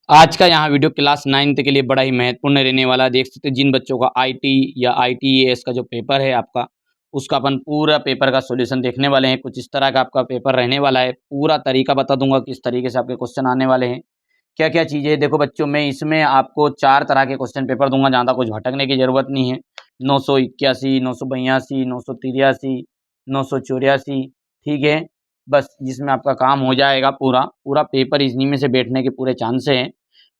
आज का यहाँ वीडियो क्लास 9th के लिए बड़ा ही महत्वपूर्ण रहने वाला है। देख सकते हैं जिन बच्चों का आईटी या आईटीएस का जो पेपर है आपका, उसका अपन पूरा पेपर का सॉल्यूशन देखने वाले हैं। कुछ इस तरह का आपका पेपर रहने वाला है। पूरा तरीका बता दूंगा किस तरीके से आपके क्वेश्चन आने वाले हैं, क्या क्या चीज़ें। देखो बच्चों, मैं इसमें आपको 4 तरह के क्वेश्चन पेपर दूंगा, ज़्यादा कुछ भटकने की जरूरत नहीं है। 981, 982, 983, 984, ठीक है। बस जिसमें आपका काम हो जाएगा, पूरा पूरा पेपर इन्हीं में से बैठने के पूरे चांस हैं।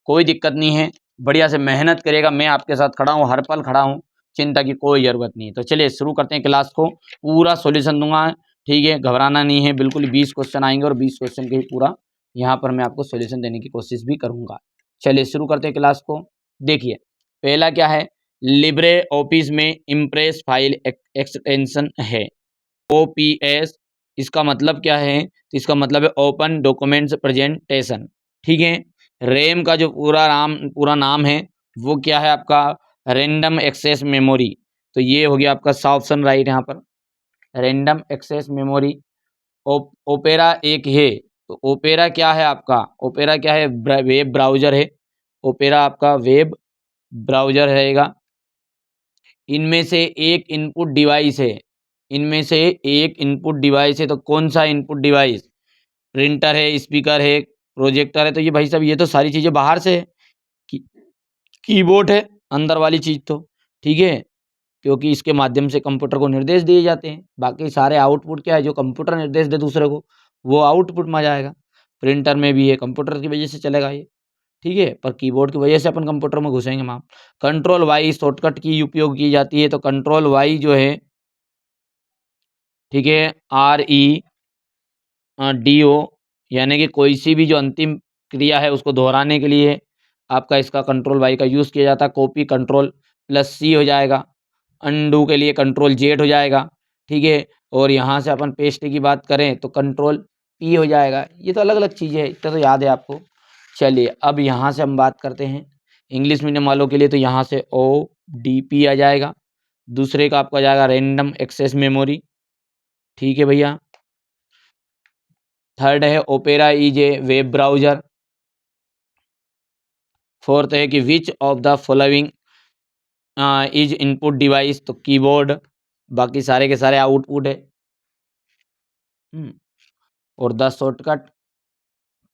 कोई दिक्कत नहीं है, बढ़िया से मेहनत करेगा। मैं आपके साथ खड़ा हूँ, हर पल खड़ा हूँ, चिंता की कोई ज़रूरत नहीं है। तो चलिए शुरू करते हैं क्लास को। पूरा सॉल्यूशन दूंगा, ठीक है, घबराना नहीं है बिल्कुल। 20 क्वेश्चन आएंगे और 20 क्वेश्चन के ही पूरा यहाँ पर मैं आपको सॉल्यूशन देने की कोशिश भी करूँगा। चलिए शुरू करते हैं क्लास को। देखिए पहला क्या है, लिब्रे ऑफिस में इम्प्रेस फाइल एक्सटेंशन है, ओपीएस। इसका मतलब क्या है, तो इसका मतलब है ओपन डॉक्यूमेंट्स प्रेजेंटेशन, ठीक है। रैम का जो पूरा नाम है वो क्या है आपका, रैंडम एक्सेस मेमोरी। तो ये हो गया आपका सा ऑप्शन राइट यहाँ पर, रैंडम एक्सेस मेमोरी। ओपेरा एक है, तो ओपेरा क्या है आपका, ओपेरा क्या है, वेब ब्राउजर है। ओपेरा आपका वेब ब्राउजर रहेगा। इनमें से एक इनपुट डिवाइस है, इनमें से एक इनपुट डिवाइस है, तो कौन सा इनपुट डिवाइस, प्रिंटर है, स्पीकर है, प्रोजेक्टर है। तो ये भाई साहब ये तो सारी चीज़ें बाहर से है। की, कीबोर्ड है अंदर वाली चीज़ तो, ठीक है, क्योंकि इसके माध्यम से कंप्यूटर को निर्देश दिए जाते हैं। बाकी सारे आउटपुट क्या है, जो कंप्यूटर निर्देश दे दूसरे को, वो आउटपुट में आ जाएगा। प्रिंटर में भी है, कंप्यूटर की वजह से चलेगा ये, ठीक है, पर कीबोर्ड की वजह से अपन कंप्यूटर में घुसेंगे मैम। कंट्रोल वाई शॉर्टकट की उपयोग की जाती है, तो कंट्रोल वाई जो है, ठीक है, REDO, यानी कि कोई सी भी जो अंतिम क्रिया है उसको दोहराने के लिए आपका इसका कंट्रोल वाई का यूज़ किया जाता है। कॉपी कंट्रोल प्लस सी हो जाएगा, अनडू के लिए कंट्रोल जेड हो जाएगा, ठीक है। और यहाँ से अपन पेस्ट की बात करें तो कंट्रोल पी हो जाएगा। ये तो अलग अलग चीज़ें हैं, इतना तो याद है आपको। चलिए अब यहाँ से हम बात करते हैं इंग्लिश मीडियम वालों के लिए, तो यहाँ से ODP आ जाएगा। दूसरे का आपका जाएगा रैंडम एक्सेस मेमोरी, ठीक है भैया। थर्ड है Opera is a web browser. Fourth है कि which of the following is input device, तो कीबोर्ड। बाकी सारे के सारे आउटपुट है। और the shortcut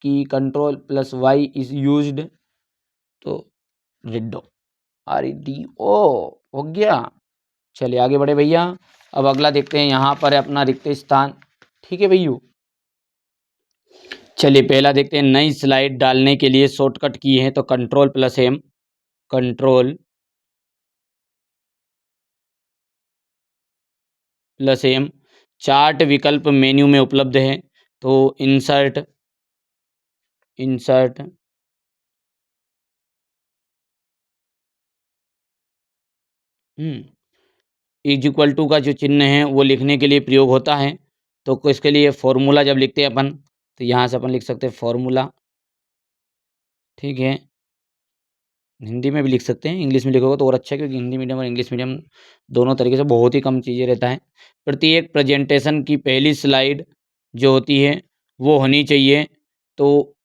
key control plus Y is used, तो रिडो, REDO हो गया। चलिए आगे बढ़े भैया। अब अगला देखते हैं, यहाँ पर है अपना रिक्त स्थान, ठीक है भैया। चलिए पहला देखते हैं, नई स्लाइड डालने के लिए शॉर्टकट की है, तो control plus M, control plus M. Chart विकल्प मेन्यू में उपलब्ध है, तो insert, insert, is equal to का जो चिन्ह है वो लिखने के लिए प्रयोग होता है। तो इसके लिए फॉर्मूला जब लिखते हैं अपन, तो यहाँ से अपन लिख सकते हैं फॉर्मूला, ठीक है। हिंदी में भी लिख सकते हैं, इंग्लिश में लिखोगे तो और अच्छा है, क्योंकि हिंदी मीडियम और इंग्लिश मीडियम दोनों तरीके से बहुत ही कम चीज़ें रहता है। प्रत्येक प्रेजेंटेशन की पहली स्लाइड जो होती है वो होनी चाहिए, तो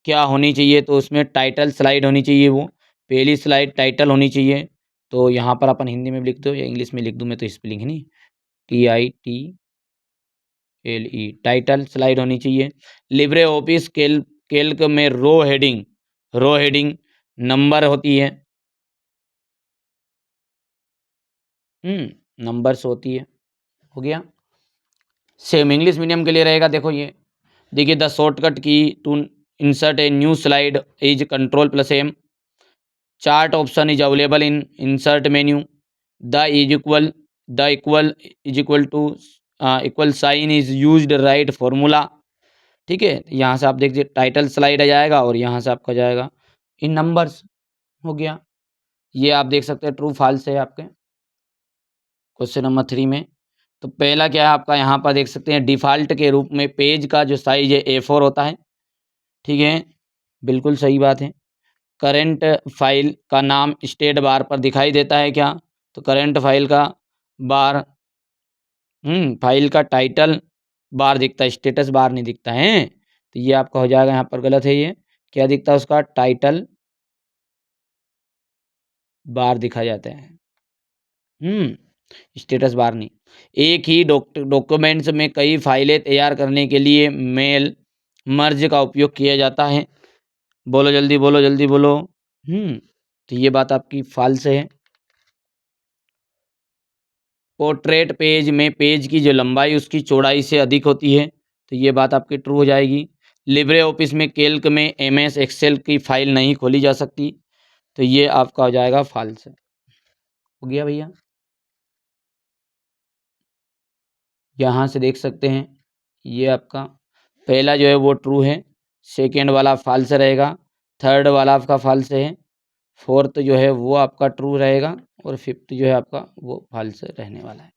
क्या होनी चाहिए, तो उसमें टाइटल स्लाइड होनी चाहिए, वो पहली स्लाइड टाइटल होनी चाहिए। तो यहाँ पर अपन हिंदी में लिख दो या इंग्लिश में लिख दूँ मैं, तो स्पेलिंग है नहीं, TITLE, टाइटल स्लाइड होनी चाहिए। लिब्रे ऑफिस कैल्क में रो हेडिंग, रो हेडिंग नंबर होती है, नंबर्स होती है, हो गया। सेम इंग्लिश मीडियम के लिए रहेगा। देखो ये देखिए, the shortcut key to insert a new slide is control plus M. Chart option is available in insert menu. The is equal to equal sign is used right formula, ठीक है। यहाँ से आप देखिए टाइटल स्लाइड आ जाएगा और यहाँ से आपका जाएगा इन नंबर्स, हो गया। ये आप देख सकते हैं ट्रू फॉल्स है आपके क्वेश्चन नंबर 3 में। तो पहला क्या है आपका, यहाँ पर देख सकते हैं डिफ़ॉल्ट के रूप में पेज का जो साइज है A4 होता है, ठीक है, बिल्कुल सही बात है। करंट फाइल का नाम स्टेट बार पर दिखाई देता है क्या, तो करंट फाइल का बार, फाइल का टाइटल बार दिखता है, स्टेटस बार नहीं दिखता है। तो ये आपका हो जाएगा यहाँ पर गलत है ये, क्या दिखता है उसका? टाइटल बार दिखा जाता है। स्टेटस बार नहीं। एक ही डॉक्यूमेंट्स में कई फाइलें तैयार करने के लिए मेल मर्ज का उपयोग किया जाता है। बोलो जल्दी, बोलो जल्दी बोलो। तो ये बात आपकी फ़ाल्स है। पोर्ट्रेट पेज में पेज की जो लंबाई उसकी चौड़ाई से अधिक होती है, तो ये बात आपकी ट्रू हो जाएगी। लिब्रे ऑफिस में कैल्क में एमएस एक्सेल की फाइल नहीं खोली जा सकती, तो ये आपका हो जाएगा फ़ाल्स। हो गया भैया? यहाँ से देख सकते हैं, ये आपका पहला जो है वो ट्रू है, सेकंड वाला फ़ाल्स रहेगा, थर्ड वाला आपका फ़ाल्स है, फोर्थ जो है वो आपका ट्रू रहेगा और फिफ्थ जो है आपका वो फ़ाल्स रहने वाला है।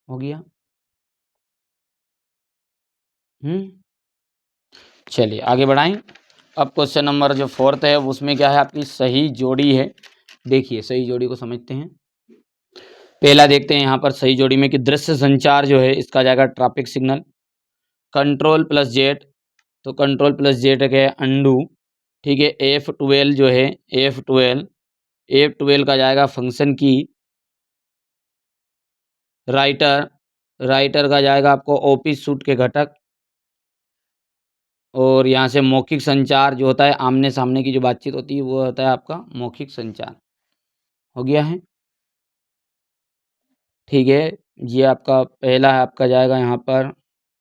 हो गया? हुँ? चलिए आगे बढ़ाएँ। अब क्वेश्चन नंबर जो फोर्थ है उसमें क्या है, आपकी सही जोड़ी है। देखिए सही जोड़ी को समझते हैं। पहला देखते हैं यहाँ पर सही जोड़ी में कि दृश्य संचार जो है इसका जाएगा traffic signal. Control plus Z, तो कंट्रोल प्लस जेड क्या है? अंडू। ठीक है, F12 जो है F12 का जाएगा फंक्शन की। राइटर, राइटर का जाएगा आपको ऑफिस सूट के घटक। और यहाँ से मौखिक संचार जो होता है, आमने-सामने की जो बातचीत होती है वो होता है आपका मौखिक संचार। हो गया है? ठीक है, ये आपका पहला है, आपका जाएगा यहाँ पर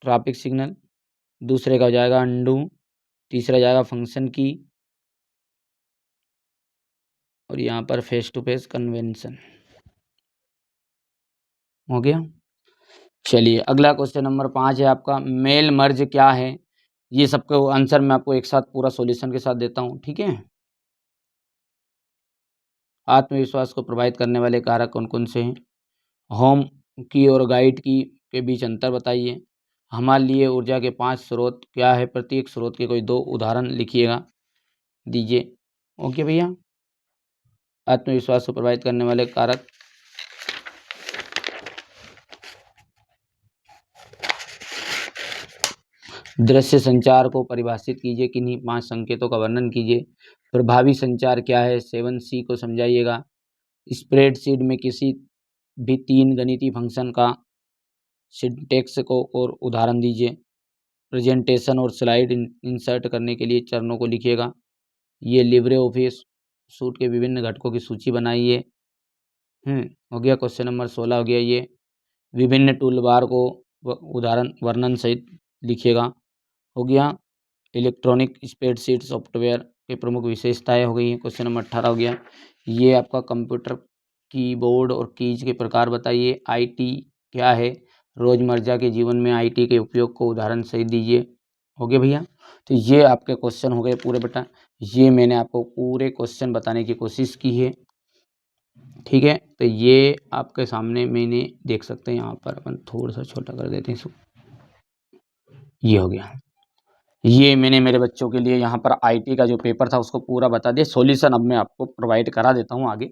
ट्रैफिक सिग्नल, दूसरे का हो जाएगा अंडू, तीसरा जाएगा फंक्शन की और यहाँ पर फेस टू फेस कन्वेंशन। हो गया? चलिए अगला क्वेश्चन नंबर 5 है आपका मेल मर्ज क्या है? ये सबका आंसर मैं आपको एक साथ पूरा सॉल्यूशन के साथ देता हूँ, ठीक है? आत्मविश्वास को प्रभावित करने वाले कारक कौन-कौन से हैं? होम की और गाइड की के बीच अंतर बताइए। हमारे लिए ऊर्जा के 5 स्रोत क्या है? प्रत्येक स्रोत के कोई 2 उदाहरण लिखिएगा, दीजिए। ओके भैया? आत्मविश्वास को प्रभावित करने वाले कारक। दृश्य संचार को परिभाषित कीजिए, किन्हीं 5 संकेतों का वर्णन कीजिए। प्रभावी संचार क्या है? 7C को समझाइएगा। स्प्रेडशीट में किसी भी 3 गणितीय फंक्शन का सिंटैक्स को और उदाहरण दीजिए। प्रेजेंटेशन और स्लाइड इंसर्ट करने के लिए चरणों को लिखिएगा। ये लिब्रे ऑफिस सूट के विभिन्न घटकों की सूची बनाइए। हो गया क्वेश्चन नंबर 16 हो गया ये। विभिन्न टूलबार को उदाहरण वर्णन सहित लिखिएगा। हो गया इलेक्ट्रॉनिक स्प्रेडशीट सॉफ्टवेयर के प्रमुख विशेषताएं हो गई हैं। क्वेश्चन नंबर 18 हो गया ये आपका कंप्यूटर कीबोर्ड और कीज के प्रकार बताइए। आईटी क्या है? रोजमर्रा के जीवन में आईटी के उपयोग को उदाहरण सहित दीजिए। हो गया भैया? तो ये आपके क्वेश्चन हो गए पूरे बेटा। ये मैंने आपको पूरे क्वेश्चन बताने की कोशिश की है, ठीक है? तो ये आपके सामने मैंने देख सकते हैं, यहाँ पर अपन थोड़ा सा छोटा कर देते हैं इसको। ये हो गया, ये मैंने मेरे बच्चों के लिए यहाँ पर आईटी का जो पेपर था उसको पूरा बता दिया। सॉल्यूशन अब मैं आपको प्रोवाइड करा देता हूँ आगे,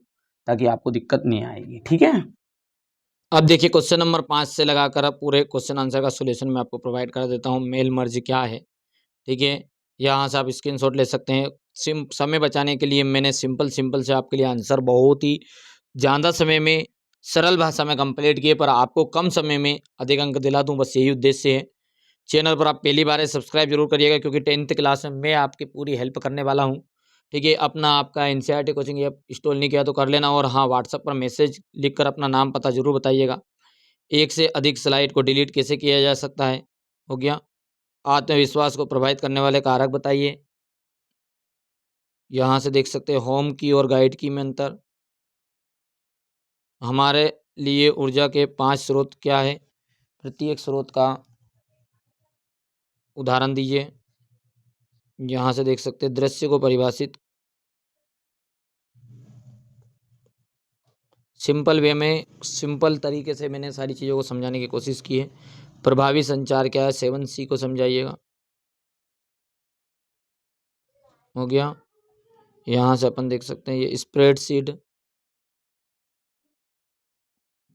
ताकि आपको दिक्कत नहीं आएगी, ठीक है? अब देखिए क्वेश्चन नंबर 5 से लगाकर अब पूरे क्वेश्चन आंसर का सॉल्यूशन मैं आपको प्रोवाइड करा देता हूँ। मेल मर्ज क्या है? ठीक है, यहाँ से आप स्क्रीनशॉट ले सकते हैं। समय बचाने के लिए मैंने सिंपल से आपके लिए आंसर बहुत ही ज़्यादा समय में सरल भाषा में कंप्लीट किए, पर आपको कम समय में अधिक अंक दिला दूँ, बस यही उद्देश्य है। चैनल पर आप पहली बार है सब्सक्राइब जरूर करिएगा, क्योंकि 10th क्लास में मैं आपकी पूरी हेल्प करने वाला हूँ, ठीक है? अपना आपका एनसीईआरटी कोचिंग ऐप इंस्टॉल नहीं किया तो कर लेना, और हाँ व्हाट्सएप पर मैसेज लिखकर अपना नाम पता जरूर बताइएगा। एक से अधिक स्लाइड को डिलीट कैसे किया जा सकता है? हो गया। आत्मविश्वास को प्रभावित करने वाले कारक बताइए। यहाँ से देख सकते हैं होम की और गाइड की में अंतर। हमारे लिए ऊर्जा के 5 स्रोत क्या है? प्रत्येक स्रोत का उदाहरण दीजिए। यहाँ से देख सकते हैं दृश्य को परिभाषित सिंपल वे में, सिंपल तरीके से मैंने सारी चीज़ों को समझाने की कोशिश की है। प्रभावी संचार क्या है? 7C को समझाइएगा। हो गया। यहाँ से अपन देख सकते हैं ये स्प्रेडशीट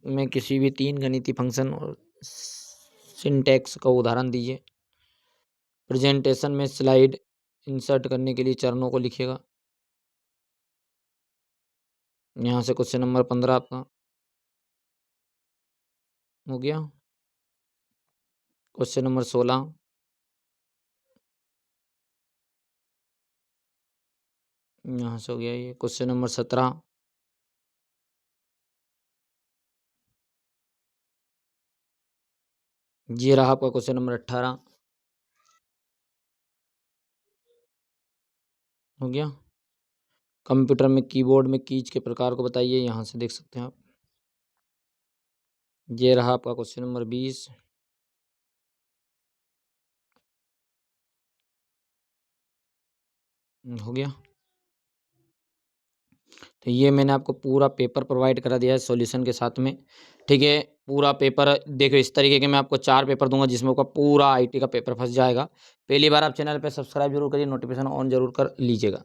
में किसी भी 3 गणितीय फंक्शन और सिंटैक्स का उदाहरण दीजिए। प्रेजेंटेशन में स्लाइड इंसर्ट करने के लिए चरणों को लिखिएगा। यहाँ से क्वेश्चन नंबर 15 आपका हो गया। क्वेश्चन नंबर 16 यहाँ से हो गया ये। क्वेश्चन नंबर 17 ये रहा आपका क्वेश्चन नंबर 18 हो गया। कंप्यूटर में कीबोर्ड में कीज के प्रकार को बताइए, यहाँ से देख सकते हैं आप। ये रहा आपका क्वेश्चन नंबर 20 हो गया। तो ये मैंने आपको पूरा पेपर प्रोवाइड करा दिया है सॉल्यूशन के साथ में, ठीक है। पूरा पेपर देखो इस तरीके के मैं आपको 4 पेपर दूंगा जिसमें आपका पूरा आईटी का पेपर फंस जाएगा। पहली बार आप चैनल पे सब्सक्राइब जरूर करिए, नोटिफिकेशन ऑन जरूर कर लीजिएगा।